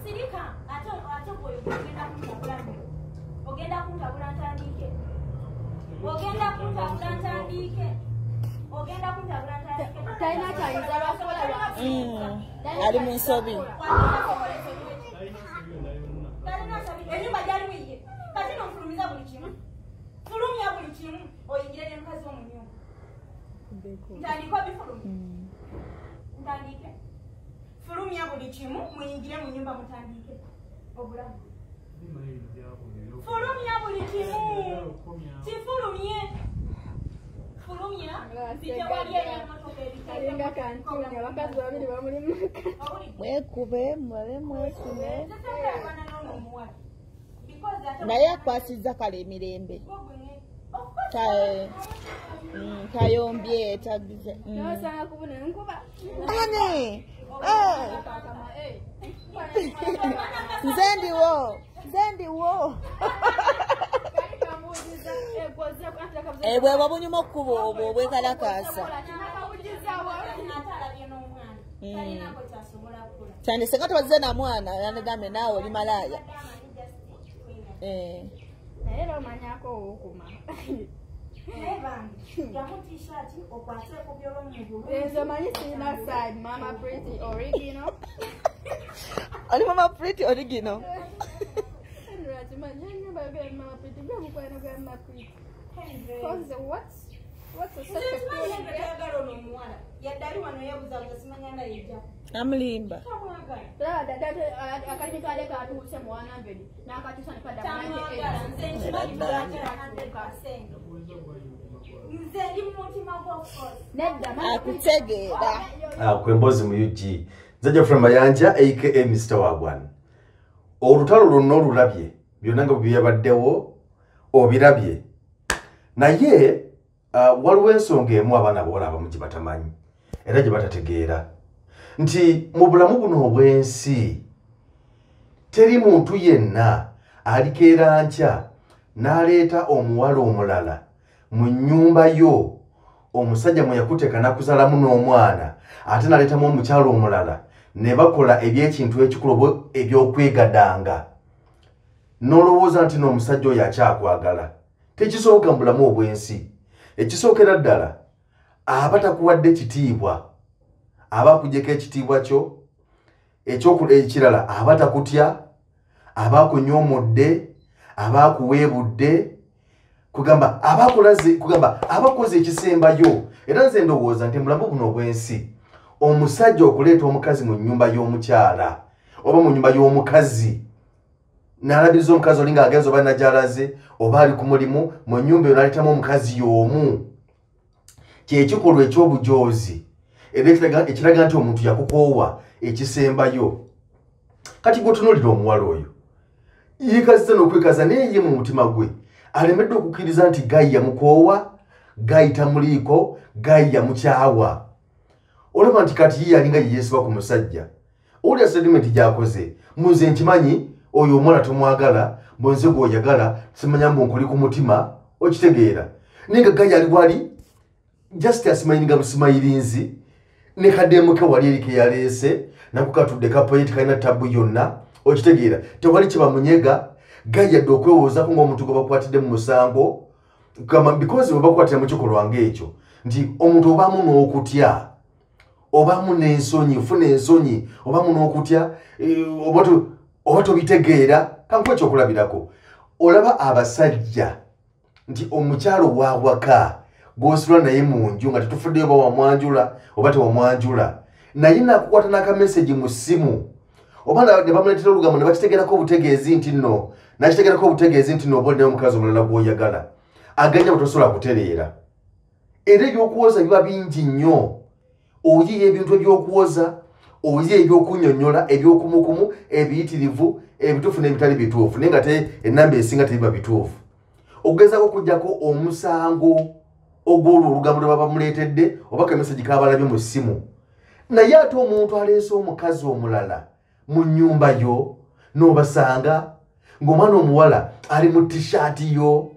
Sirika ate boyo ogenda kuntabula ogenda kuntabula ntandike ogenda kuntabula ntandike taina kayinza lwakola ali mu nsobi enyumba gyali wiye kati nomfulumiza buli kimu fulumya buli kimu oyingire ne mukazi wo mu nyumba ntandika bifulumya ntandike fulumya buli kimu muyingire mu nyumba mutandike obulamu fulumya buli kimu kifulumye fulumya alinga kantunya bakazi babiri bamuli muka mwekube mwale mwesune naye akwasiza kale emirembe kayombye tagize nosanga kubuna nkuba ane nzendiwo bweba bunyuma okkuba obwo obwekalakasa kyandise nga tebazze na mwana yanagambe naawe oli malaaya naye lomanyako owokuma enzo manyi sirina side mama pretty original oli mama pretty original amulimba akutegeera kwembozi mu UG nzajja from Mayanja aka Mr. Wagwan olutalo luno olulabye byonna nga byabaddewo obirabye naye waliwo ensonga emu abaana bawala abamu gye batamanyi era gye batategeera nti mu bulamu buno obw'ensi teri muntu yenna alikeera nkya n'aleeta omuwala omulala mu nnyumba yo omusajja mwe yakuteeka nakuzalamu n'omwana ate n'aleetamu omukyalo omulala ne bakola ebyekintu ekikulu ebyokwegadanga n'olowooza nti n'omusajja oyo akyakwagala tekisoboka mu bulamu obw'ensi ekisookera ddala aba takuwadde kitiibwa aba akugyeko ekitiibwa kyo ekirala aba takutya aba akunyoomodde aba akuweebudde kugamba abakoze ekisembayo era nze ndowooza nti mulamu buno obw'ensi omusajja okuleeta omukazi mu nnyumba y'omukyala oba mu nnyumba y'omukazi n'alabiriza omukazi oli ng'agenza oba najalaze oba ali ku mulimu mu nnyumba eyo n'aleetamu omukazi y'omu kyekikolwa eky'obujoozi era ekiraga nti omuntu yakukoowa ekisembayo kati gwotunuulira omuwala oyo yeekaziza n'okwekaza naye ye mu mutima gwe alemedde okukkiriza nti gayi yamukoowa gayi tamuliiko gayi yamukyawa olaba nti kati ye yalinga yeyeesiba ku musajja owulira sedimenti gy'akoze muze nkimanyi oyo omwana tomwagala bonze gw'oyagala simanya mbu nkuli ku mutima okitegeera naye nga gayi ali wali just asimayiringa busimayirinzi ne kademuke wali erike yaleese nakukatudde kapoyeti kalina tabu yonna okitegeera tewali kyebamunyega gayi yadde okwewoozako ng'omuntu gwe bakwatidde mu musango because bwe bakwatira mu kikolwa ng'ekyo nti omuntu obaamu n'okutya obaamu n'ensonyi funa ensonyi obaamu n'okutya oba tobitegeera kankuwa ekyokulabirako olaba abasajja nti omukyalo wawaka gw'osula naye mu nju nga tetufuddeyo oba wamwanjula oba tewamwanjula naye nakukwata n'akameseji mu ssimu oba ne bamuleetera olugambo ne bakitegerako obutegeezi nti nno nakitegerako obutegeezi nti nno oba omukazi omulala gw'oyagala aganya bwe kutereera era ebyokuwoza biba bingi nnyo oyiye ebintu ebyokuwoza oyiye ebyokunnyonnyola ebyokumukumu ebiyitirivu ebituufu n'ebitali bituufu naye nga te ennamba esinga tebiba bituufu okugezaako okuggyako omusango ogw'olwo olugambo lwe baba muleetedde oba kameseji k'abalabye mu ssimu naye ate omuntu aleese omukazi omulala mu nnyumba yo n'obasanga ng'omwana omuwala ali mu tishaati yo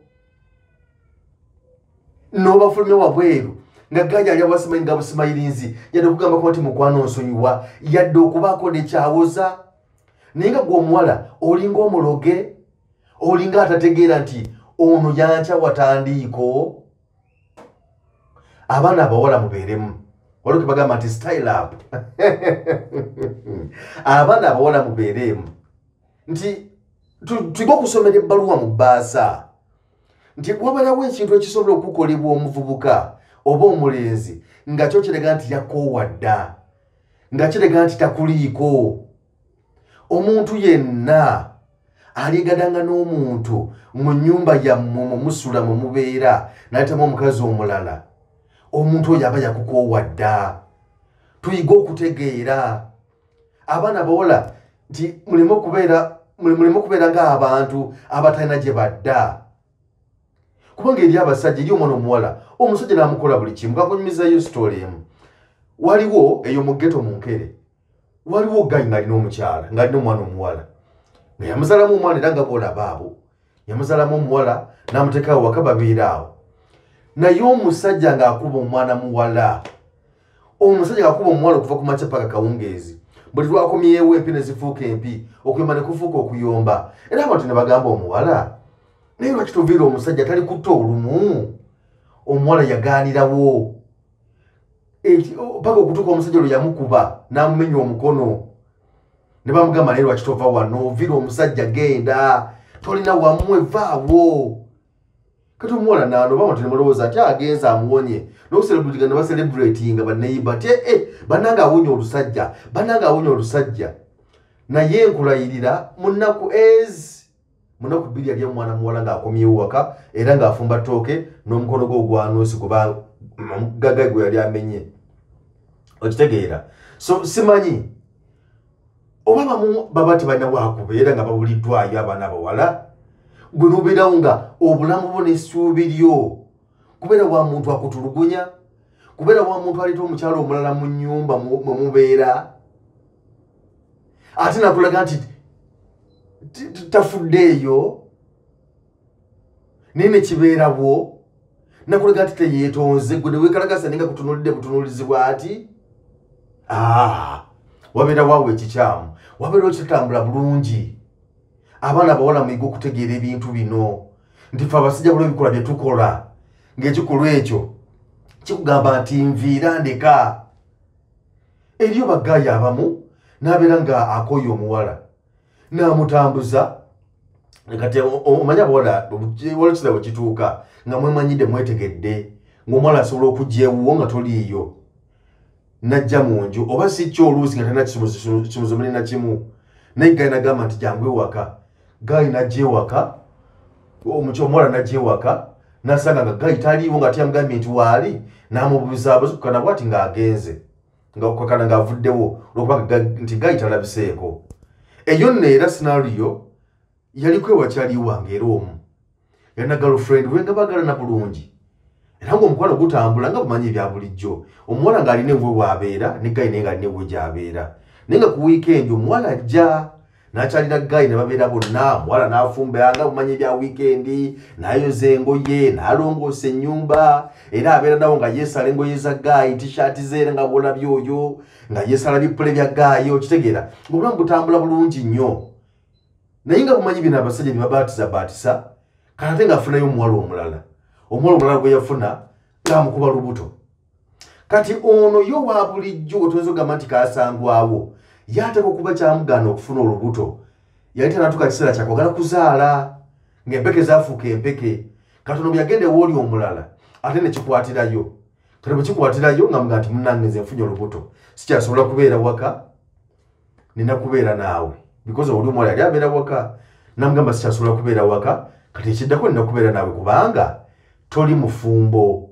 n'obafulumye wabweru nga gaja ali abasimanyi nga busimayirinzi yadde okugambako nti mukwano nsonyiwa yadde okubaako nekyawoza ninga gwe omuwala olinga omuloge olinga atategeera nti ono yancha watandiiko. Abaana abawala mubeeremu waliwo kebagamba nti style up. Abaana abawala mubeeremu nti tuliga okusomera ebbaluwa mu bbaasa nti wabalawo ekintu ekisobola okukolebwa omuvubuka oba omulenzi nga kyo kirega nti yakoowadda nga kirega nti takuliiko. Omuntu yenna aligadanga n'omuntu mu nnyumba yammwe musula mwe mubeera n'ayitamu omukazi omulala, omuntu oyo aba yakukoowadda. Tuyiga okutegeera abaana bawala nti muleme okubeera ng'abantu abatalina gye badda. Kubanga eri abasajja eri omwana omuwala omusajja n'amukola buli kimu. Kakunyumizayo sitole emu. Waliwo eyo mu ghetto mu Nkere, waliwo gayi ng'alina omukyala ng'alina omwana omuwala nga yamuzaalamu omwana era nga boolaba abo yamuzaalamu omuwala n'amuteekawo waka babeera awo. Naye omusajja ng'akuba omwana muwala, omusajja ng'akuba omuwala okuva ku makya paka kawungeezi, buli lwakomyewo empi ne zifuuka empi, okuyomba ne kufuuka okuyomba. Era abantu ne bagamba omuwala, naye lwaki toviira omusajja tali kutta olumu? Omuwala yagaanirawo paka okutuuka omusajja olwo yamukuba n'amumenya omukono. Ne bamugamba naye lwaki tova wano, oviira omusajja genda, tolina wammwe vaawo. Kati omuwala n'anoba abantu ne mulowooza nti agenza amuwonye n'okuselebratinga ne baselebratinga banneyiba nti bannange awonye olusajja, bannange awonye olusajja. Naye nkulayirira mu nnaku bbiri yali omwana muwala ng'akomyewo waka era ng'afumba ttooke n'omukono gwe ogwanoosi kuba gagayi gwe yali amenye. Okitegeera? So simanyi oba bamu baba tebalina waakubeera nga babuliddwayo abaana abawala. Gwe n'obeerawo nga obulamu bwo n'essuubi lyo kubeera wa muntu akutulugunya, kubeera wa muntu aleeta omukyala omulala mu nnyumba mwe mubeera ate nakulaga nti tafuddeeyo naye nekibeerawo nakulaga nti teyeetonze. Gwe ne weekalagasa naye nga kutunulidde butunuulizibwa ati wabeera waawe ekikyamu, wabeerawo kitatambula bulungi. Abaana abawala muyiga okutegeera ebintu bino nti ffe abasajja waliwo ebikola bye tukola ng'ekikolwa ekyo kikugamba nti nviira ndeka. Eriyo bagaayi abamu n'abeera nga akooye omuwala n'amutambuza kati omanya abawala walakira bwe kituuka nga mwemanyidde mwetegedde ng'omuwala asobola okujja ewuwo nga toliiyo n'ajja mu nju oba si kyo oluusi nga talina kimuzomere na kimu naye gayi n'agamba nti jangu ewaka. Gayi n'ajja ewaka, omuwala n'ajja ewaka n'asanga nga gayi taliiwo nga tiyamugambye nti waali n'amubuzaabuza kukana bw'ati ng'agenze ngakukakana ng'avuddewo olwokubanga nti gayi talabiseeko. Eyo nno era sinaliyo yaliko ewakyali wange era omu yalina girlfriend we nga bagalana bulungi era ng'omukwano gutambula nga bumanyi ebya bulijjo. Omuwala ng'alina ewuwe w'abeera ne gayi naye ng'alina ewuwe gy'abeera naye nga ku wiikendi omuwala ajja n'akyalira gayi ne babeera bonna. Omuwala n'afumba nga bumanyi ebya wiikendi n'ayoza engoye n'alongoosa ennyumba era abeera nawo nga yeesala engoye za gayi tishaati zeera nga bwolabye oyo nga yeesala bipule bya gayi. Okitegeera ng'obulamu butambula bulungi nnyo. Naye nga bumanyi bino abasajja bye babaatisabaatisa kati ate ng'afunayo omuwala omulala. Omuwala omulala gwe yafuna ng'amukuba lubuto. Kati ono yo wa bulijjo otuweza okugamba nti kaasangwawo yateeka okuba kyamugaana okufuna olubuto. Yali tanatuuka kiseera kyakwagala kuzaala ng'empeke zaafuuka empeke. Kati ono bwe yagenda ewooli omulala ate ne kikwatirayo. Kati bwe kikwatirayo nga mugaa nti munnange nze nfunye olubuto sikyasobola kubeera waka, nina kubeera naawe because oli omuwala yali abeera waka. Namugamba sikyasobola kubeera waka, kati ekiddako nina kubeera naawe kubanga toli mufumbo.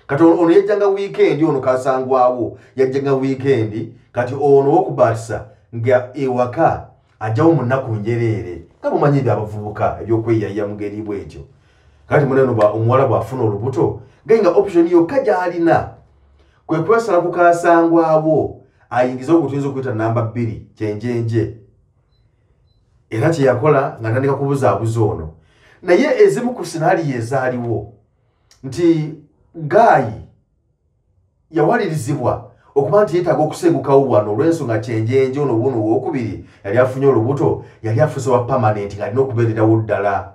Kati ono yajjanga wiikendi, ono kaasangwawo yajjanga wiikendi. Kati ono w'okubaatisa nga ewaka ajjawo mu nnaku njereere nga mumanyi ebyabavubuka eby'okweyaya mu ngeri bw'etyo. Kati muneno omuwala bw'afuna olubuto gayi nga option yokka gy'alina kwe kwesala ku kaasangwawo ayingize ogutuyinza okuyita namba 2 kyenjenje. Era kye yakola nga tandika kubuzaabuza ono. Naye ezimu ku sinaali ezaaliwo nti gayi yawalirizibwa okuba nti yeetaaga okusengukawo wano olw'ensonga kyenjenje ono buno owookubiri yali afunye olubuto yali afuuse wa permanent ng'alina okubeererawo ddala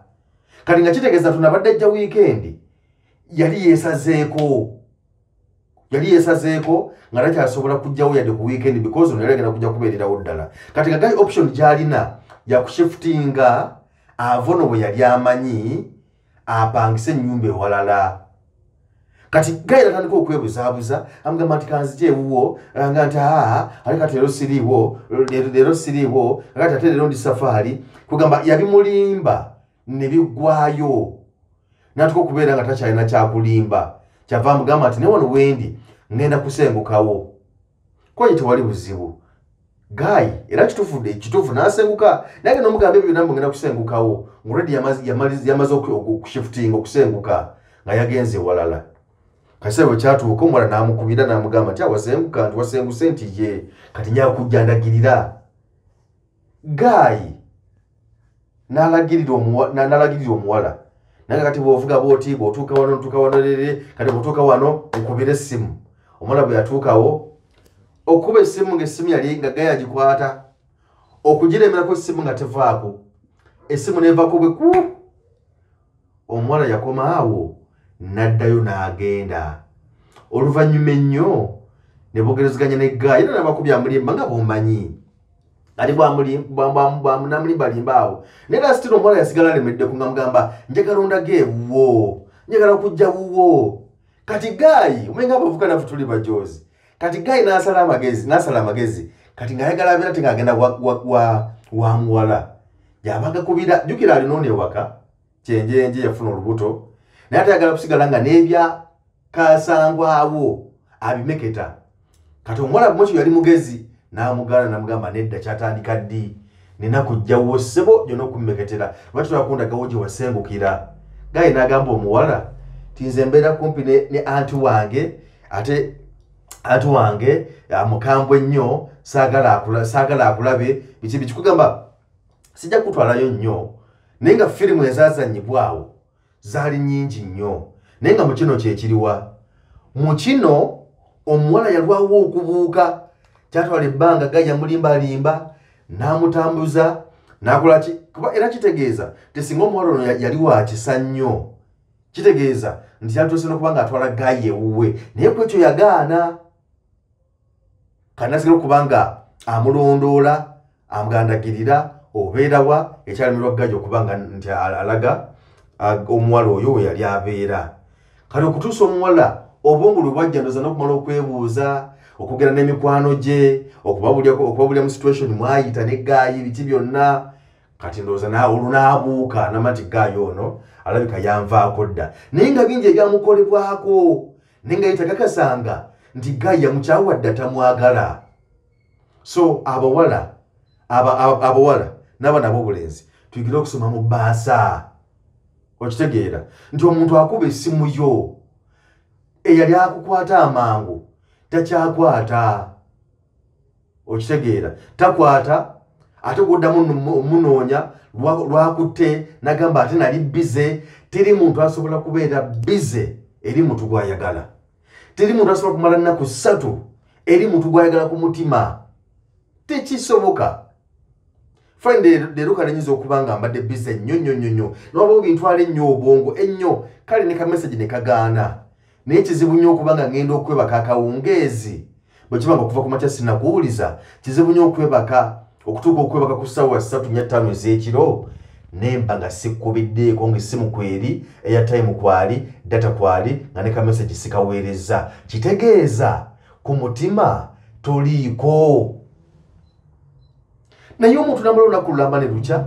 kati nga kitegeeza tunabadde ajja wiikendi yali yeesazeeko nga takyasobola kujjawo yadde ku wiikendi because ono yali agenda kujja kubeererawo ddala kati nga gayi option gy'alina yakushifutinga avono bwe yali amanyi apangise ennyumba ewalala kati gayi natandika okwebuzaabuza amugamba nti kanzije ewuwo nga nti ate kati leero siriiwo kati ate leero ndi safaari kugamba yabimulimba ne biggwayo natuka okubeera nga takyalina kyakulimba kyava amugamba nti ne wano wendi ngenda kusengukawo kwaye tewali buzibu gayi era kituufu n'asenguka naye genda omugamba ebyo byonna ngenda kusengukawo ng'olredi yamaze okushifutinga okusenguka nga yagenze ewalala kasebo kyatuuka omuwala n'amukubira n'amugamba nti awasenguka nti wasenguse nti ye kati nyaa kujja ndagirira gayi n'alagirira omuwala naye kati bw'ovuga bw'oti bw'otuuka wano ntuuka wano lere kati bw'otuuka wano okubira essimu omuwala bwe yatuukawo okuba essimu ng'essimu yali nga gayi agikwata okugiremerako essimu nga tevaako essimu nevaako bweku omuwala yakoma awo n'addayo n'agenda oluvannyuma ennyo ne bogerezeganya ne gayi era n'abakubya amulimba nga bw'omanyi ati bwamulimbalimba awo naye era sitira omuwala yasigala alemeddeku nga mugamba njagala ondage ewuwo njagala okujja wuwo kati gayi omenga abavuka naffe tuli bajoozi kati gayi n'asala amagezi kati ng'ayagala abeera te ng'agenda wa muwala yabaga kubira jjukira alina ono ewaka kyenjenje yafuna olubuto naye atayagala kusigala nga n'ebyakasangwawo abimeketa kati omuwala bumwekyo yali mugezi n'amugaana n'amugamba nedda kyatandika ddi nina kujjawo ssebo gyonna okumeketera lwaki twakundagawo gye wasengukira gayi n'agamba omuwala tinze mbeera kumpi ne anti wange ate anti wange mukambwe nnyo saagala akulabe biki kugamba sijja kutwalayo nnyo naye nga firimu ezaazannyibwawo zaali nnyingi nnyo naye nga mu kino kyekiriwa mu kino omuwala yalwawo okubuuka kyatwala ebbanga gayi yamulimbalimba n'amutambuza n'akolaki kuba era kitegeeza tesinga omuwala ono yali wa kisa nnyo kitegeeza nti yatuuse n'okuba ng'atwala gayi ewuwe naye ku ekyo yagaana kanasigala okuba nga amulondoola amugandagirira obeerawa ekyalimirwa gayi okuba nga nti alaga omuwala oyo we yali abeera kale okutuusa omuwala obwongo lwe bwajja ndoza n'okumala okwebuuza okugera n'emikwano gye okubabulya mu situation mwayita ne gayi biti byonna kati ndowooza naawe olunaabuuka namati gayi ono alabika yanvaako dda naye nga bingi ebyamukolebwako naye nga yetakakasanga nti gayi yamukyawa dda tamwagala so abawala n'abaana b'obulenzi tuyigire okusoma mu bbaasa okitegeera nti omuntu akuba essimu yo eyali akukwata amangu takyakwata okitegeera takwata ate gwoddamu munoonya lwakutte nagamba ate nali bize teri muntu asobola kubeera bize eri muntu gwayagala teri muntu asobola kumala nnaku 3 eri muntu gwayagala ku mutima tekisoboka fine leero kale nyinza okuba nga mbadde bize nnyo noba bintwala ennyo obwongo ennyo kale ne kamesagi ne kagaana naye kizibu nnyo okuba nga ngenda okwebaka akawungeezi bwe kiba nga okuva ku makya sinakuwuliza kizibu nnyo okwebaka okutuuka okwebaka ku ssaawa 3:45 ez'ekiro nemba nga sikkubiddeeko ng'essimu kweri airtime kwali data kwali nga ne kamesagi sikaweereza kitegeeza ku mutima toliiko naye omuntu namala olunaku lulamba ne lukya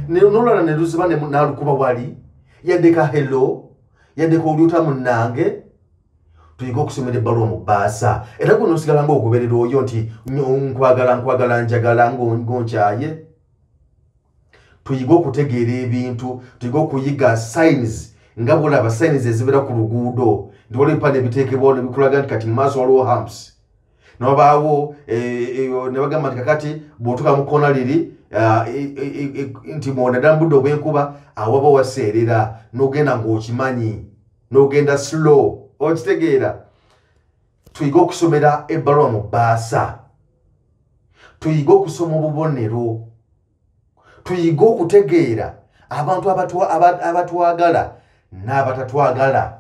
nolala ne luziba n'alukuba wali yaddeka hello yaddeka olyuta munnange tuyiga okusomera ebbaluwa mu bbaasa era gwe nosigala ng'ogoberera oyo nti nkwagala njagala ng'onkyaye tuyiga okutegeera ebintu tuyiga okuyiga signs nga bwolaba signs ezibeera ku luguudo nti waliwo ebipande ebiteekebwawo ne bikulaga nti kati mu maaso waliwo humps nobaawo ne bagamba nti kakati bw'otuuka mu kkoona liri nti mwonaddamu budde obw'enkuba awaba waseerera n'ogenda ng'okimanyi n'ogenda slow okitegeera tuyiga okusomera ebbaluwa mu bbaasa, tuyiga okusoma obubonero, tuyiga okutegeera abantu abatwagala n'abatatwagala.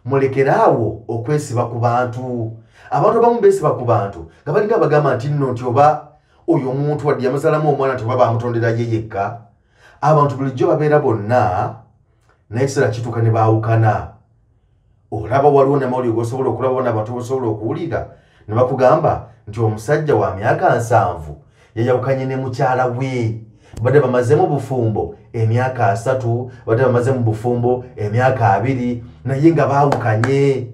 Mulekeraawo okwesiba ku bantu. Abantu abamu beesiba ku bantu nga balinga bagamba nti nno nti oba oyo omuntu wadde yamusalamu omwana nti oba bamutondera ye yekka. Abantu bulijjo babeera bonna naye ekiseera kituuka ne baawukana. Olaba waliwo namawulire g'osobola okulabawo n'abantu bosobola okuwulira ne bakugamba nti omusajja wa myaka 7 yayawukanye ne mukyala we. Badde bamazemu bufumbo emyaka 3, badde bamazemu bufumbo emyaka 2, naye nga baawukanye.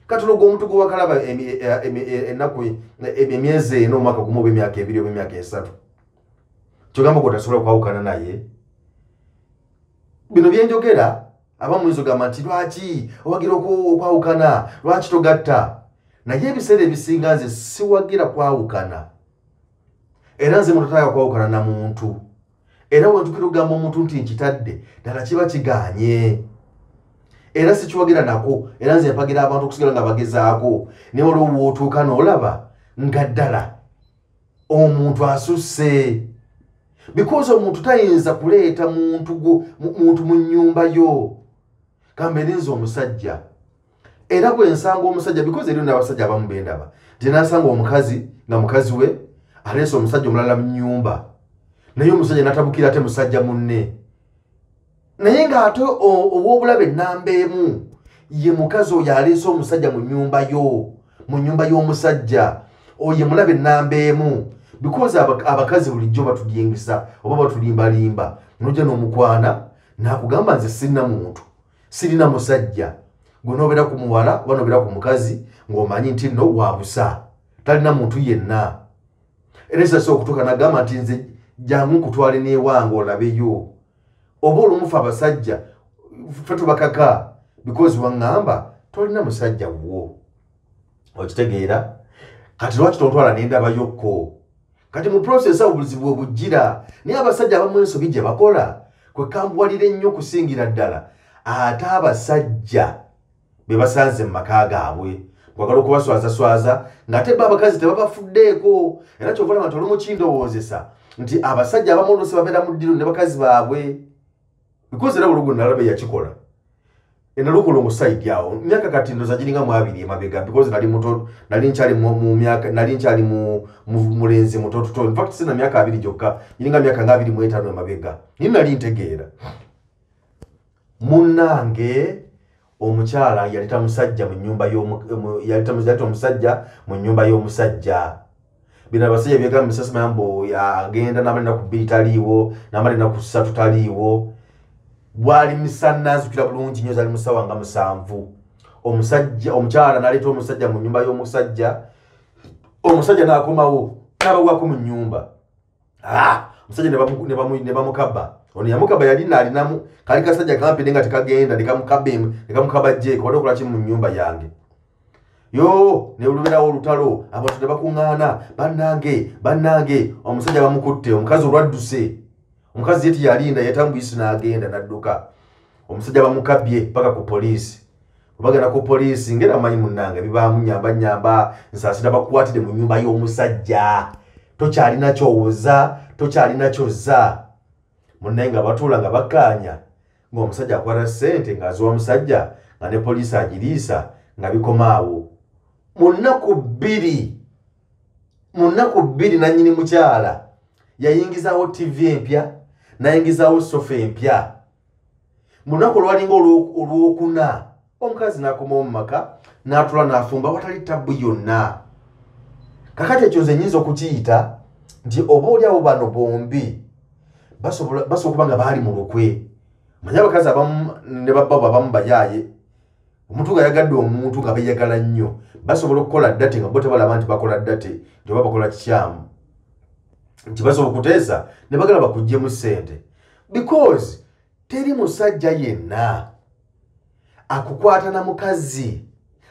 Katulogo omuntu gwe wakalaba ennaku emyezi 4 omwaka gumu oba emyaka 2 oba emyaka 3. Kyogamba gwe otasobola okwawukana naye. Bino byenjogera abamu muyinza ogamba nti lwaki owagira okwawukana, lwaki togatta? Naye ebiseera ebisinga nze siwagira kwawukana. Era nze mutataga kwawukana na muntu. Era wentukira ogamba omuntu nti nkitadde ddala kiba kiganye. Era sikiwagira nako. Era nze mpagira abantu okusigala nga bagezaako. Naye olwo wootuuka n'olaba nga ddala omuntu asusse. Because omuntu tayinza kuleeta muntu mu nnyumba yo. Kambe nze omusajja. Era bwe nsanga omusajja, because eriyo n'abasajja abamu bendaba, nti nasanga omukazi nga mukazi we aleese omusajja omulala mu nnyumba, naye omusajja n'atabukira ate musajja munne. Naye ng'ate ow'obulabe ennamba emu ye mukazi oyo aleese omusajja mu nnyumba y'omusajja oyo ye mulabe ennamba emu. Because abakazi bulijjo batudingisa oba batulimbalimba. Nojja n'omukwana n'akugamba nze sirina muntu, sirina musajja. Gwe n'obeera ku muwala oba n'obeera ku mukazi ng'omanyi nti nno waabusa, talina muntu yenna. Era ekisobola okutuuka n'agamba nti nze jangu nkutwale n'ewange olabeyo. Oba olumufa abasajja ffe tubakaka because waŋŋamba tolina musajja wo. Okitegeera? Kati lwaki tontwala n'endabayokko? Kati mu process awo obuzibu obujjira. Naye abasajja abamu ensobi gye bakola kwe kambuwalira ennyo okusingira ddala ate abasajja be basanze mu maka gaabwe. Kwagala okubaswazaswaza ng'ate bo abakazi tebabafuddeeko. Era kyova olaba nti olumu kindowoozesa nti abasajja abamu oluusi babeera mu ddiiro ne bakazi baabwe. Because era olugu nalaba yakikola. Enalukulo mu side yawo. Myaka kati ndoza giringa mu 2 emabega because nali muto, nali nkyali mu myaka, nali nkyali mu mulenzi mutoto. In fact sina myaka 2 gyokka, giringa myaka 25 emabega. Nali ntegeera. Munnange omukyala yaleta musajja mu nyumba yaleta omusajja mu nyumba y'omusajja. Bino abasajja byegamba misasi mambo agenda n'amalina ku 2 taliiwo, n'amalina ku 3 taliiwo. Bwali misana zukira bulungi nnyo zali musawa nga 7. Omukyala n'aleeta omusajja mu nyumba y'omusajja. Omusajja n'akomawo n'abawako mu nyumba. Omusajja ne bamukaba. Ono yamukaba yali n'alinamu kali kasajja kampi nga tekagenda nekamukaba jjeeko wadde okola ki mu nyumba yange. Yo ne oluberawo olutalo abantu ne bakuŋŋaana bannange omusajja bamukutte, omukazi olwadduse. Omukazi yeti yalinda yatambuyise n'agenda n'adduka. Omusajja bamukabye paka ku poliisi. Bagenda ku poliisi ngera amanyi munnange bibaamu nyamba nsaasira bakukwatide mu nyumba y'omusajja. Tokyalina kyowoza, tokyalina kyozza. Munnaye nga batuula nga bakkaanya ng'omusajja akwata ssente ng'aziwa omusajja nga ne poliisi agiriisa nga bikomaawo. Mu nnaku 2 nannyini mukyala yayingizaawo TV empya n'ayingizaawo sofa empya. Mu lunaku olwalinga olwokuna omukazi n'akomawo mu maka n'atula n'afumba watali tabbu yonna. Kakati ekyo nze nnyinza okukiyita nti oba oliawo bano bombi basobola kuba nga baali mu lukwe. Manyi abakazi abamu ne babbabo abamu bayaaye, omuntu nga yagadde omuntu nga beeyagala nnyo basobola okukola ddate nga bo tebalaba nti bakola ddate nti oba bakola kikyamu, nti basobola okuteesa ne bagala bakuggyemu ssente. Because teri musajja yenna akukwata na mukazi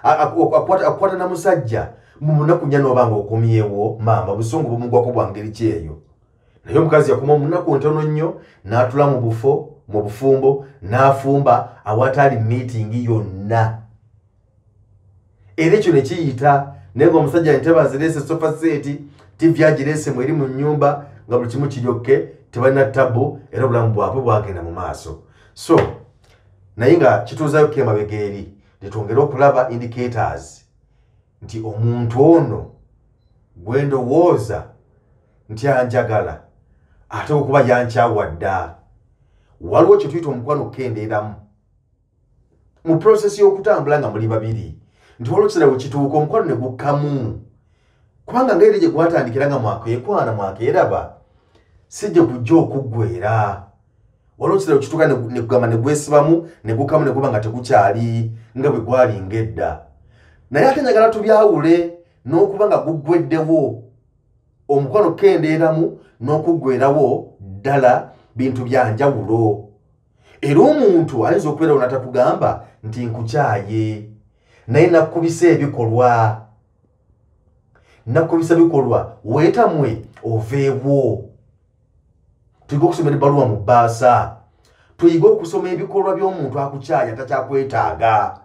akukwata na musajja mu munaku nnya n'oba ng'okomyewo maama busungu bumugwako bwa ngeri ki eyo. Naye omukazi yakoma mu nnaku ntono nnyo n'atula mu bufumbo n'afumba awatali meeting yonna. era ekyo ne kiyita naye ng'omusajja ntebe azirese sofa set TV agirese mweri mu nnyumba nga buli kimu kiryokke tebalina tabu era obulamu bwabwe bwagenda mu maaso. So naye nga kituuzayo kemabega eri tetwongere okulaba indicators nti omuntu ono gwe ndowooza nti anjagala ate okuba yankyawadda waliwo kye tuyita omukwano okukendeeramu mu prosesi y'okutambula nga muli babiri nti waliwo kiseera we kituuka omukwano ne gukkamu kubanga ngaeri gye gwatandikira nga mwakekwana mwakeeraba sijja kujja okuggwera waliwo kiseera we kituuka ne kugamba ne gwesibamu ne gukkamu ne guba nga tegukyali nga bwe gwalinga edda naye ate njagala tubyawule n'okuba nga guggweddewo omukwano okukendeeramu n'okuggwerawo ddala bintu byanjawulo era omuntu ayinza okubeera onatakugamba nti nkukyaye naye nakubisa ebikolwa weetamwe oveewo tuyiga okusomera ebbaluwa mu bbaasa tuyiga okusoma ebikolwa by'omuntu akukyaye takyakwetaaga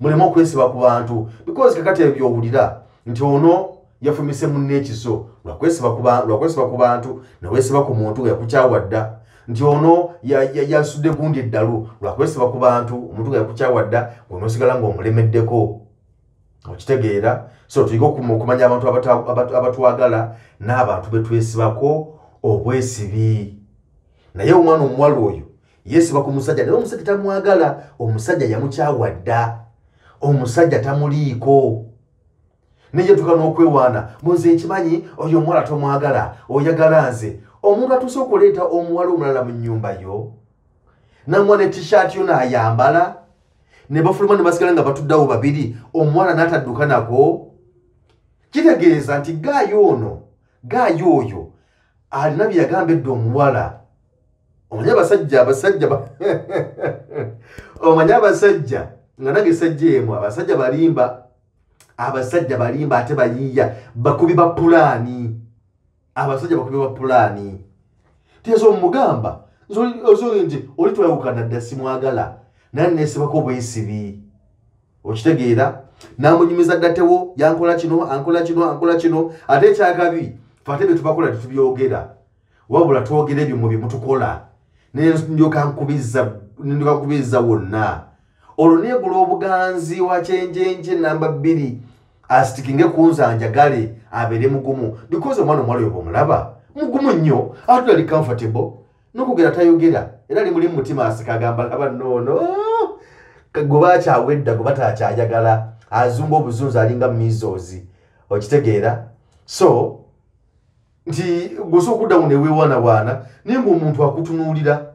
muleme okwesiba ku bantu because kakati ebyo byowulira nti ono yafumise munne ekiso lwakwesiba ku bantu neweesiba ku muntu nga yakukyawadda nti ono yasudde gundi eddalu lwakwesiba ku bantu omuntu nga yakukyawadda onoosigala ng'omulemeddeko okitegeera. So tuyiga okumanya abantu abatwagala n'abantu betwesibako obwesibi naye omwana omuwala oyo yeesiba ku musajja naye omusajja tamwagala omusajja yamukyawadda omusajja tamuliiko neyetuka n'okwewaana munze nkimanyi oyo omuwala tomwagala oyagala nze omuntu atuuse okuleeta omuwala omulala mu nnyumba yo namwa ne t-shirt yo n'ayambala ne bafuluma ne basigala nga batuddawo babiri omuwala n'atadduka nako kitegeeza nti gaayo oyo alina bye yagamba edda omuwala omanya abasajja nga nange sajja emu abasajja balimba ate bayiiya bakubi ba pulaani tiyaso omugamba osobola nti oli twawukana dda simwagala naye neesibako obwesibi okitegeera namunyumiza ddatewo yankola kino ate ekyakabi fate bye tubakola tetubyogera wabula twogera ebyo mu byemutukola nendyoka nkubizza wonna olwo neegula obuganzi wa kyenjenje namba 2 asitikinge kunzanjagale abeere mugumu because omwana omuwala oyo bwomulaba mugumu nnyo atula ali comfortable n'okugera tayogera era ali muli mutima asika agamba laba noono gwe bakyawedda gwe batakyayagala azumba obuzunzi alinga mizozi okitegeera. So nti gwosa okuddamu neweewaanawaana naye ng'omuntu akutunuulira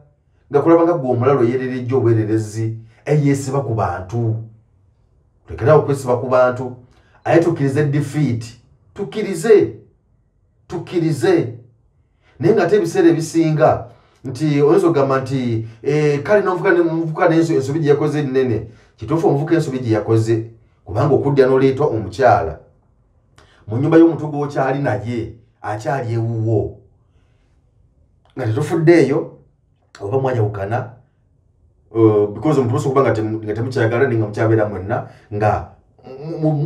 nga kulaba nga gwe omulalo yererejja obwererezi eyeesiba ku bantu lekerawo okwesiba ku bantu aye tukkirize defeat tukkirize naye nga ate ebiseera ebisinga nti oyinza okugamba nti kale nomuvuka n'ensobi gye yakoze nnene kituufu omuvuka ensobi gye yakoze kubanga okudda n'oleetwa omukyala mu nnyumba y'omuntu gw'okyali naye akyali ewuwo nga tetufuddeeyo oba mwanyawukana because omuntu okuba nga temukyagala nga mukyabeera mwenna nga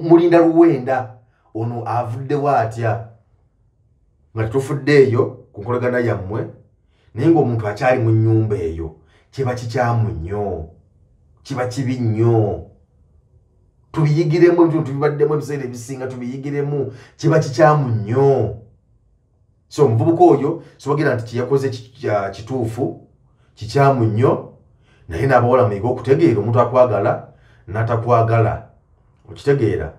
mulinda luwenda ono avuddewo atya nga tetufuddeeyo ku nkolagana yammwe naye ng'omuntu akyali mu nnyumba eyo kiba kikyamu nnyo kiba kibi nnyo tubiyigiremu ebintu tubibaddemu ebiseera ebisinga tubiyigiremu kiba kikyamu nnyo. So omuvubuka oyo sibagira nti kyeyakoze kituufu kikyamu nnyo naye n'abawala muyiga okutegeera omuntu akwagala n'atakwagala okitegeera.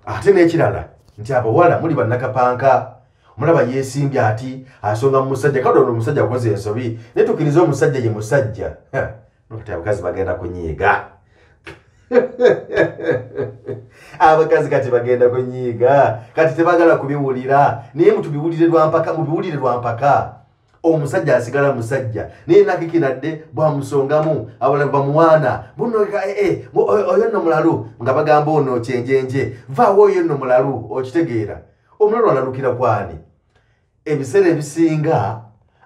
Ate n'ekirala nti abawala muli bannakapanka mulaba yeesimbye ati asonga mu musajja kale ono omusajja akoze ensobi naye tukkiriza omusajja ye musajja nokati abakazi bagenda kunyiiga abakazi kati bagenda kunyiiga kati tebagala kubiwulira naye mubiwulire lwa mpaka omusajja asigala musajja naye nakikinadde bwamusongamu abala bamuwaana buno oyo nno mulalu nga bagamba ono kyenjenje vaawo oyo nno mulalu okitegeera omulalu alalukira kwani. Ebiseera ebisinga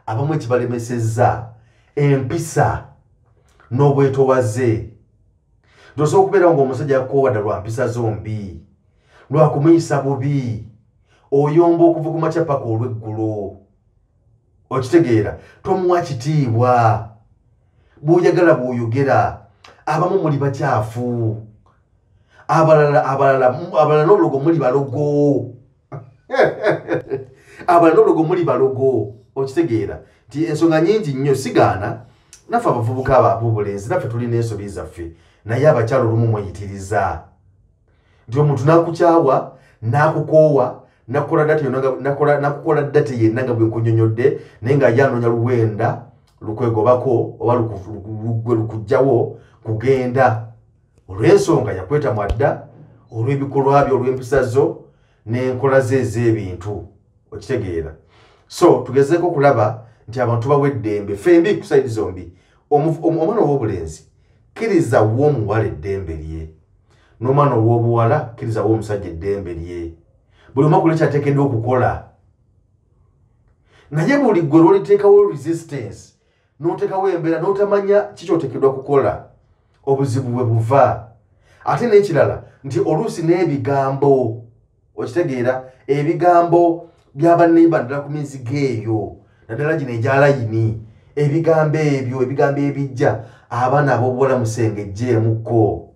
abamu ekibalemesezza empisa n'obwetowaze Tosobola okubeera ng'omusajja yakoowadda lwa mpisa zombi, lwa kumuyisa bubi, oyomba okuva ku makya paka olw'eggulo. Okitegeera, tomuwa kitiibwa, bw'oyagala bw'oyogera. Abamu muli bakyafu, abalala n'olugo muli balogo. Abalala n'olugo muli balogo. Okitegeera nti ensonga nyingi nnyo sigaana naffe abavubuka ab'obulenzi naffe tulina ensobi zaffe, naye abakyala olumu mweyitiriza nti omuntu n'akukyawa n'akukoowa nakukola ddate yenna nga bwe nkunyonyodde, naye nga yanoonya luwenda lukwegobako oba lugwe lukugjawo kugenda olw'ensonga yakweta mwadda, olw'ebikolwa byo, olw'empisa zo n'enkola ze ez'ebintu. Okitegeera. So tugezeeko okulaba nti abantu bawa eddembe, fembi ku sayidi zombi. Omwana ow'obulenzi kkiriza w'omuwala eddembe lye, n'omwana ow'obuwala kkiriza w'omusajja eddembe lye. Buli omu akola kyateekeddwa okukola, naye buli ggwe lw'oliteekawo resistance n'oteekawo embeera n'otamanya kikyoteekeddwa kukola, obuzibu bwe buva. Ate n'ekirala nti oluusi n'ebigambo, okitegeera, ebigambo by'abaneiba ddala ku mizigo eyo, naddala gino egyalayini, ebigambo ebyo, ebigambo ebijja abaana ab'obuwala musengejjeemukko.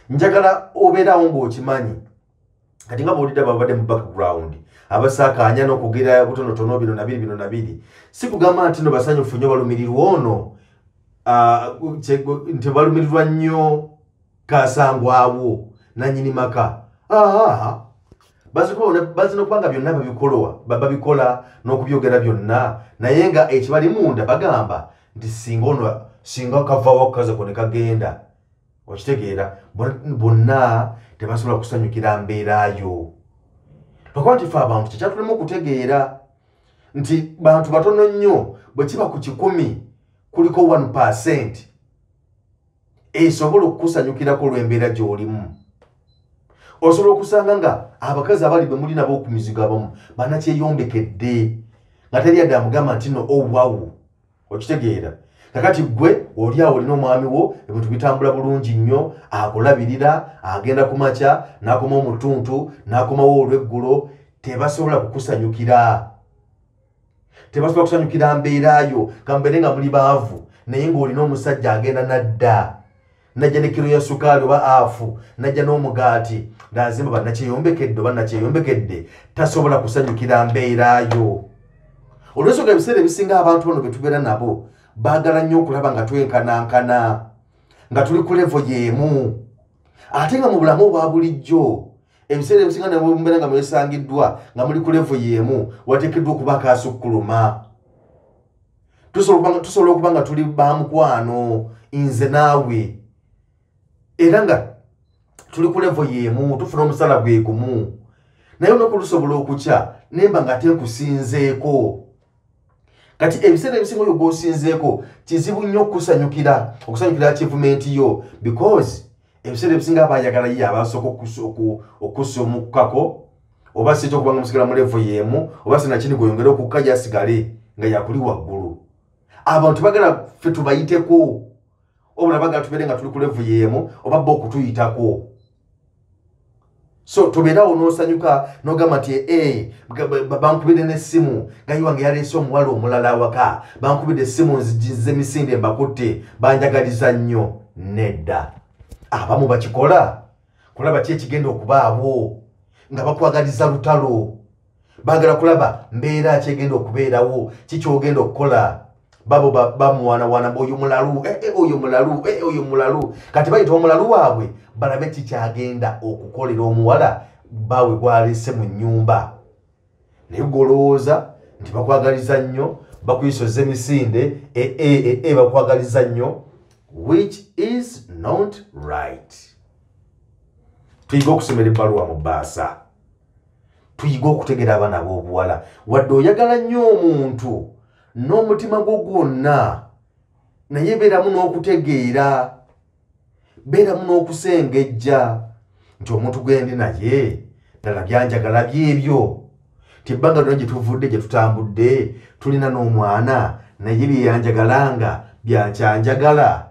Njagala obeerawo ng'okimanyi kati nga bw'olidde babadde mu background abasaakaanya n'okugera butonotono bino na biri, si kugamba nti no basanyufu nnyo balumirirwa ono, nti balumirirwa nnyo Kasangwawo nannyini maka. Bazina okubanga byonna babikola n'okubyogera byonna, naye nga ekibali munda bagamba nti singa kavaawo akaza ko ne kagenda. Okitegeera, bonna tebasobola kusanyukira mbeerayo. Lwakuba nti ffe abantu kyekyatulema okutegeera nti bantu batono nnyo, bwe kiba ku 100 kuliko 1% esobola okukusanyukirako olw'embeera gy'olimu. Osobola okusanga nga abakazi abali be muli nabo ku mizigo abamu bannakyeyombekedde nga teri yadde amugamba nti no owawu. Okitegeera, kakati gwe oli awo olina omwami wo, ebintu bitambula bulungi nnyo, akulabirira, agenda ku makya n'akoma omutuntu n'akomawo olw'eggulo, tebasobola kukusanyukira. Tebasobola kusanyukira mbeerayo, kambeere nga muli baavu naye ng'olina omusajja agenda nadda, najja ne kiro ya sukaali oba afu, najja n'omugaati, n'azimba bannakyeyombekedde oba nakyeyombekedde, tasobola kusanyukira mbeerayo. Olw'ensonga ebiseera ebisinga abantu bano be tubeera nabo baagala nnyo okulaba nga twenkanankana, nga tuli ku levo y'emu. Ate nga mu bulamu obwa bulijjo ebiseera ebisinga ne mubeera nga mwesangiddwa nga muli ku levo y'emu, wateekeddwa okuba akaasukkuluma. Tusobola okuba nga tuli bamukwano, nze naawe, era nga tuli ku levo y'emu, tufuna omusala gwe gumu, naye olunaku lusobola okukya nemba nga tenkusinzeeko. Kati ebiseera ebisinga oyo gw'osinzeeko kizibu nnyo okusanyukira achievement yo, because ebiseera ebisinga abayagala ye abasooka okusomukkako, oba si ekyokubanga musigala mu levo y'emu, oba sinakini gweyongere okukka asigale nga yakuli waggulu. Abantu bagala ffe tubayiteko, obula bagala tubeere nga tuli ku levo y'emu oba bo okutuyitako. So tubeerawo n'osanyuka n'ogamba nti bankubidde n'essimu nga yiwange yaleese omuwala omulala awaka, bankubidde essimu nzize misinde mbakutte, banjagaliza nnyo. Nedda, abamu bakikola kulaba ki ekigenda okubaawo, nga bakwagaliza lutalo, baagala kulaba mbeera ki egenda okubeerawo, ki kyogenda okukola. Babo bamuwaanawaana oyo mulalu, oyo mulalu, oyo mulalu. Kati bayita omulalu waabwe balabe kikyagenda okukolera omuwala bawe gwaleese mu nnyumba. Naye golowooza nti bakwagaliza nnyo, bakuyisozza emisinde, bakwagaliza nnyo, which is not right. Tuyiga okusomera ebbaluwa mu bbaasa, tuyiga okutegera abaana b'obuwala. Wadde oyagala nnyo omuntu n'omutima gwo gwonna, naye beeramu n'okutegeera, beeramu n'okusengejja nti omuntu gwe ndi naye ddala byanjagala byebyo, tibbanga lyonna gye tuvudde gye tutambudde tulina n'omwana naye bye yanjagalanga byakyanjagala.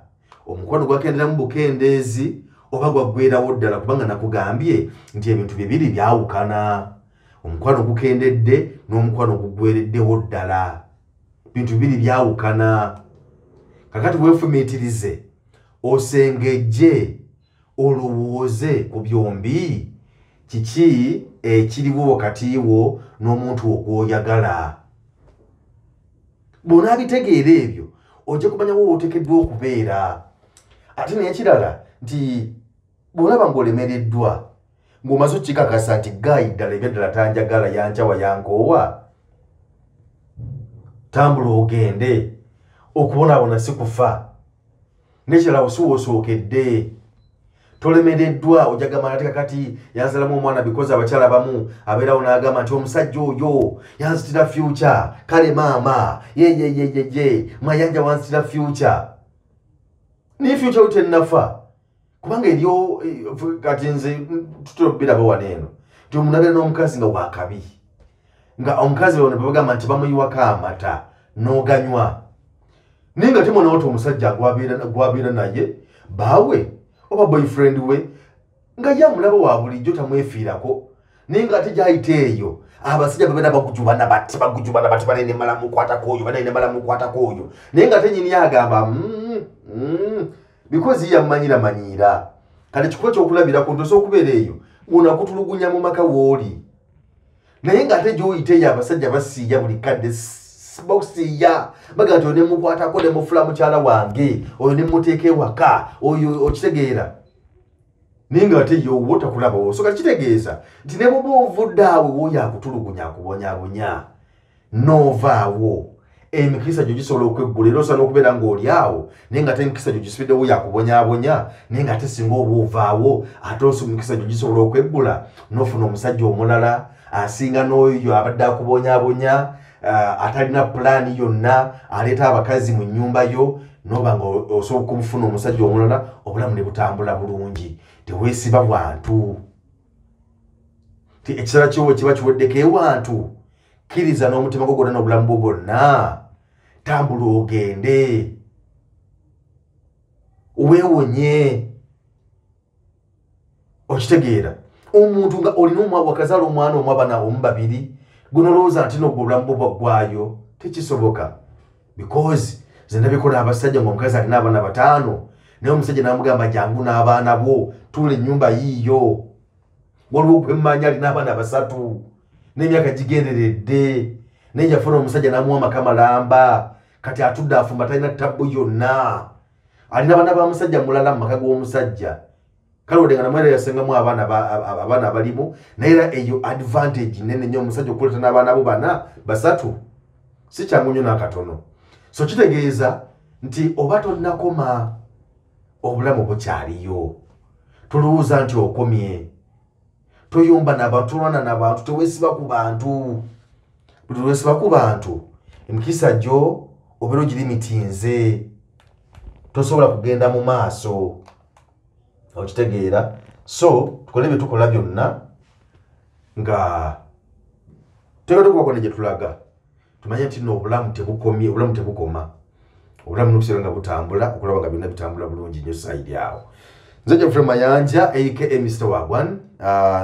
omukwano gwakendera mu bukendeezi oba gwaggweerawo ddala kubanga nakugambye nti ebintu bibiri byawukana omukwano gukendedde n'omukwano guggwereddewo ddala bintu bibiri byawukana kakati weefumiitirize osengejje olowooze ku byombi kiki ekiriwo wakati wo n'omuntu ogwoyagala bw'onaabitegeera ebyo ojja kumanyawo wootekeddwa okubeera ate n'ekirala nti bw'olaba ng'olemereddwa ng'omaze okikakasa nti gaayi ddala ebyaddala tanjagala yancawa yankoowa tambula ogende okubonaabona si kufa n'ekirala osiwosookedde tolemereddwa ojagamba ate kakati yanzalamu omwana bikozi abakyala bamu abeerawo n'agamba nti omusajja oyo yanzitira future kale maama yeyeyeyeye mwayanja wanzitira future ni future utennafa kubanga eryo kati nze tutobiraba waneeno nti omuntu abeera n'omukazi nga wakabi nga omukazi ono bagamba nti bamuyiwako amata n'oganywa naye nga temonawo ti omusajja gwabeera naye baawe oba boyfriend we nga yamulaba wa bulijjo tamwefiirako naye nga ate gyayita eyo abasajja babeera bagujubana bati banene mala mukwatako oyo naye nga ate nyini agamba because yamanyira kale kikuba kyokulabirako nti osobola okubeera eyo unakutulugunya mu maka wooli naye nga ate gyoyita eyo abasajja basiiya buli kadde bokusiiya baga nti oyo nemukwatako nemufula mukyala wange oyo nemuteeka ewaka oyo okitegeera naye nga ate yowo takulabawo so kakitegeeza nti ne bwoba ovudde awe woyo akutulugunya akubonyabonya novaawo emikisa gyo gisobola okweggula era osobola okubeera ng'oli awo naye nga ate emikisa gyo gisibiddewo yakubonyabonya naye nga ate singa oba ovaawo ate emikisa gyo gisobola okweggula n'ofuna omusajja omulala asinga n'oyo abadde akubonyabonya atalina pulaani yonna aleeta abakazi mu nnyumba yo noba nga osobola okufuna omusajja omulala obulamu ne butambula bulungi teweesiba bwantu ti ekisala kyowe kiba kiweddeko ewantu kkiriza n'omutima gwo gwonna n'obulamu bwo bwonna tambula ogende weewonye okitegeera omuntu nga olina wakazaala omwana omu abana omu babiri gunolowooza nti nogwo obulamu bwo bwaggwayo tekisoboka because ze ndabikola abasajja ng'omukazi alina abaana 5 naye omusajja n'amugamba jangu n'abaana bo tuula ennyumba yiiyo waliwo gwemmanya alina abaana 3 n'emyaka gigenderedde naye yafuna omusajja n'amuwa amaka malamba kati atudde afumba talina tabbu yonna alina abaana ba musajja mulala mu maka g'omusajja kale odenga namwera yasengamu abaana abalimu naye era eyo advantage nene nnyo omusajja okuleeta n'abaana bo 3 si kyangu nnyo n'akatono so kitegeeza nti oba tonnakoma obulamu bukyaliyo tolowooza nti okomye toyomba n'abantu tolwana n'abantu teweesiba ku bantu emikisa gyo obeera ogirimitinze tosobola kugenda mu maaso okitegeera so tukole bye tukola byonna nga tebatokubako ne gye tulaga tumanye nti no obulamu tebukomye obulamu tebukoma obulamu n'okuseera nga butambula okulaba nga byonna bitambula bulungi nnyo saidi awo nze Geoffrey Mayanja aka Mr. Wagwan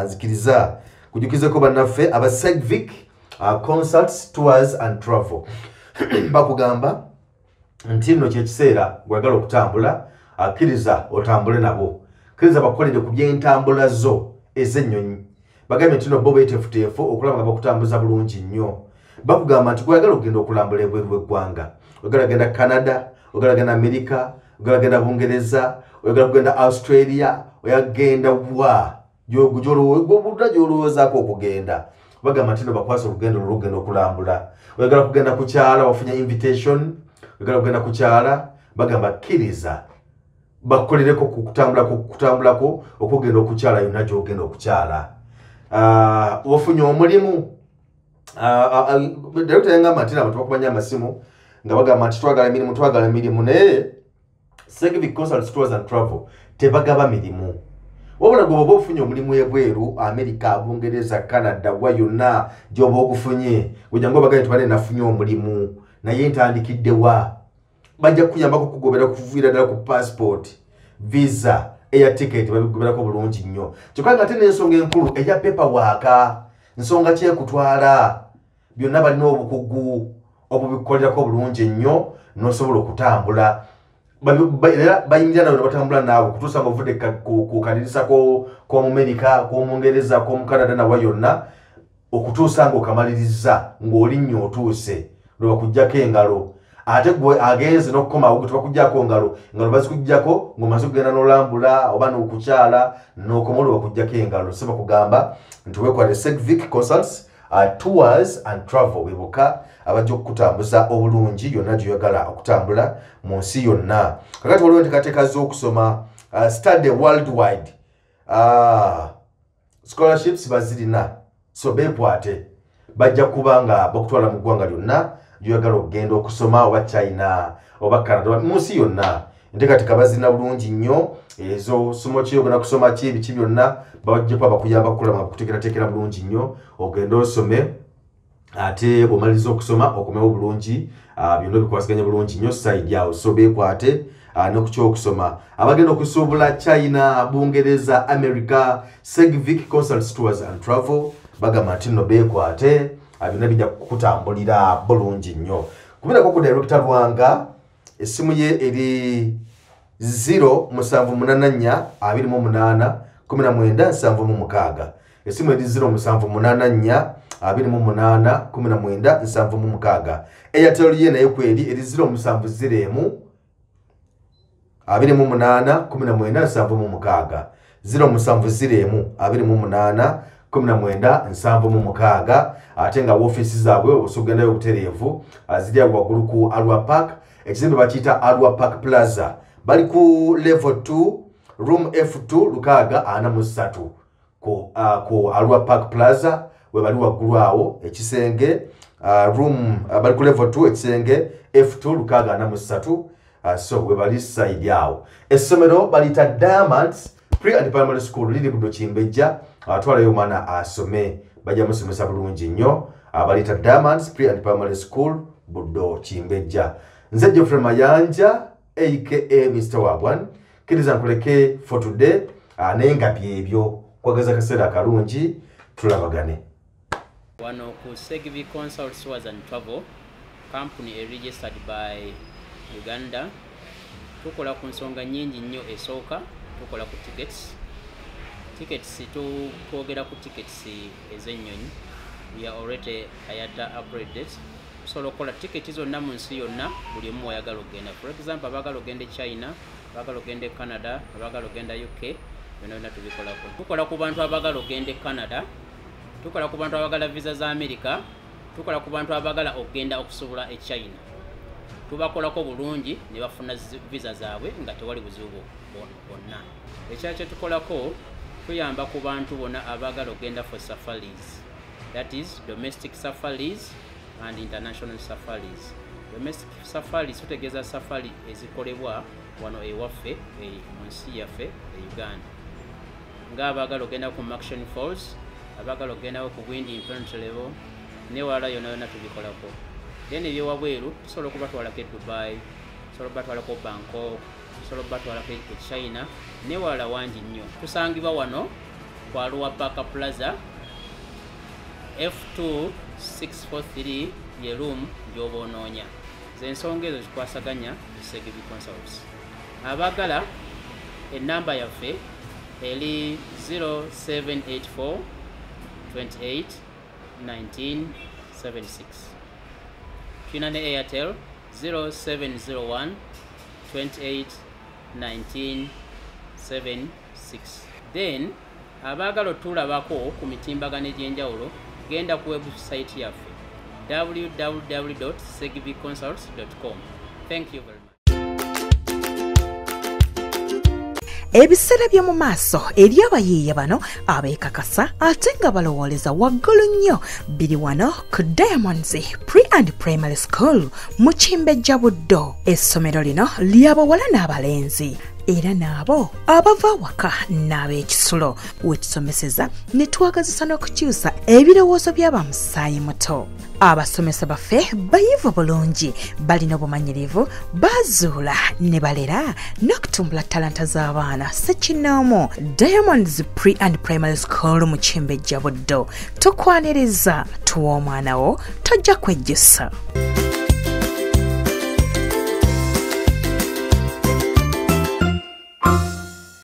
nzikiriza kujukizeko bannaffe aba Segvic concerts tours and travel bakugamba nti nno kyekiseera gwagala okutambula akkiriza otambule nabo kkiriza bakukolere ku by'entambula zo ez'ennyonyi bagambye nti no bo beeteefuteefu okulaba nga bakutambuza bulungi nnyo bakugamba nti gwagala okugenda okulambula ebweru w'eggwanga oyagala genda Canada oyagala genda America oyagala genda Bungereza oyagala kugenda Australia oyagenda wa gy'olowoozaako okugenda bagamba nti no bakwasa olugendo lw'olugenda okulambula oyagala kugenda ku kyala wafunye invitation oyagala kugenda ku kyala bagamba kkiriza bakukolereko kutambulako okugenda okukyala yonna gy'ogenda okukyala wafunye omulimu Director yangamba nti nabo tubakubanya amasimu nga bagamba nti twagala emirimu naye Segvic Consults Tours and Travel tebagaba mirimu wabula gwe oba ofunye omulimu ebweru America Bungereza Canada wa yonna gy'oba ogufunye gujjangu obagaye nti bane nafunye omulimu naye ntandikidde wa bajja kuyambako kugobera kuviira ddala ku passport visa air ticket babigoberako bulungi nnyo kyokka nga ate n'ensonga enkulu eya paperwork nsonga kyekutwala byonna balina obukugu obubikolerako bulungi ennyo n'osobola okutambula era bayingira nawe nebatambula naawe kutuusa nga ovudde ku kanirisa k'omumerika k'omungereza k'omukanada nawa yonna okutuusa nga okamaliriza ng'oli nnyo otuuse lwe bakuggyako engalo ate gwe agenze n'okukomawo gwe tebakuggyako engalo bazikuggyako ng'omaze okugenda n'olambula oba n'okukyala n'okoma lwe bakuggyako engalo so bakugamba nti weekwate Segvic Consults tours and travel beboka abajja okukutambuza obulungi yonna gyoyagala okutambula mu nsi yonna kakati waliwo nteekateeka okusoma study worldwide scholarships bazirina so beekwate bajja kuba nga bakutwala mu ggwanga lyonna gyoyagala okugenda okusoma oba China oba Canada mu nsi yonna enteekateeka bazirina bulungi nnyo ezo somo ki ogenda kusoma ki ebiki byonna bajja kuba bakuyamba kukulama kuteekerateekera bulungi nnyo ogenda osome ate bw'omaliriza okusoma okomewo bulungi byonna bikwasiganya bulungi nnyo side yawo so beekwate n'okukyokusoma abagenda okusuubula China Bungereza America Segvic Consults Tours and Travel bagamba nti nno beekwate byonna bijja kukutambulira bulungi nnyo kubirako ku director Lwanga essimu ye eri 07842881976 essimu eri 07842881976 Airtel ye nayo kweri eri 0701 281976 070281976 ate nga office zaabwe osogendayo obutereevu ziri waggulu ku Alwa Park ekizimbe bakiyita Alwa Park Plaza bali ku level 2 room F2 lukaaga 43 ku Alwa Park Plaza we bali waggulu awo ekisenge room bali ku level 2 ekisenge F2 lukaaga 43 so we bali side yawo essomero balita Diamonds Pre and Primary School liri ku Kimbejja atwalayo omwana asome bajja musomesa bulungi nnyo balita Diamonds Pre and Primary School Buddo Kimbejja nze Geoffrey Mayanja aka Mr. Wagwan kiriza nkuleke for today naye nga byebyo kwagaza kaseera kalungi tulabagane wano ku Segvic Consults Tours and Travel company registered by Uganda tukola ku nsonga nyingi nnyo esooka tukola ku tickets twogera ku tickets ez'ennyonyi we are already ayata upgraded solo kola tickets zonna mu nsi yonna buli omu ayagala okugenda for example abagala okugenda China abagala okugenda Canada abagala okugenda UK byonna tubikolako tukola ku bantu abagala okugenda Canada tukola ku bantu abagala visa za America tukola ku bantu abagala okugenda okusobola China tubakolako bulungi ne bafuna visa zaabwe nga tewali buzibu bonna ekyakye tukolako tuyamba ku bantu bonna abagala okugenda for safaris that is domestic safaris and international safaris. Domestic safaris tutegeeza safari ezikolebwa wano ewaffe mu nsi yaffe Uganda nga abagala okugenda ku Action Falls abagala okugenda ku Bwindi Infant Level ne wala yonna tubikolako then ebyewabweru tusobola okubatwalako Dubai tusobola okubatwalako Bangkok tusobola okubatwalako China ne wala wangi nnyo tusangibwa wano ku Alwa Park Plaza F2 643 ye room gyoba onoonya zensonga ezo zikwasaganya Segvic Consults abagala enamba yaffe eri 0784 28 19 76 tuna ne Airtel 0701 28 19 76 then abagala otulabako ku mitimbagano egy'enjawulo genda ku website yaffe www.segvicconsults.com. Thank you very much. Ebiseera by'omu maaso eri abayiiya bano abeekakasa ate nga balowooleza waggulu nnyo biri wano ku Diamonds Pre and Primary School mu Kimbejja Buddo. Essomero lino ly'abawala n'abalenzi era n'abo abava waka n'ab'ekisulo wekisomeseza ne twagazisa n'okukyusa ebirowoozo by'abamusaayi muto. Abasomesa baffe bayivu bulungi, balina obumanyirivu, bazuula ne balera n'okutumbula talanta z'abaana ssekinnoomu. Diamonds Pre and Primary School mu Kimbejja Buddo. Tukwaniriza tuwa omwana wo tojja kwejjusa.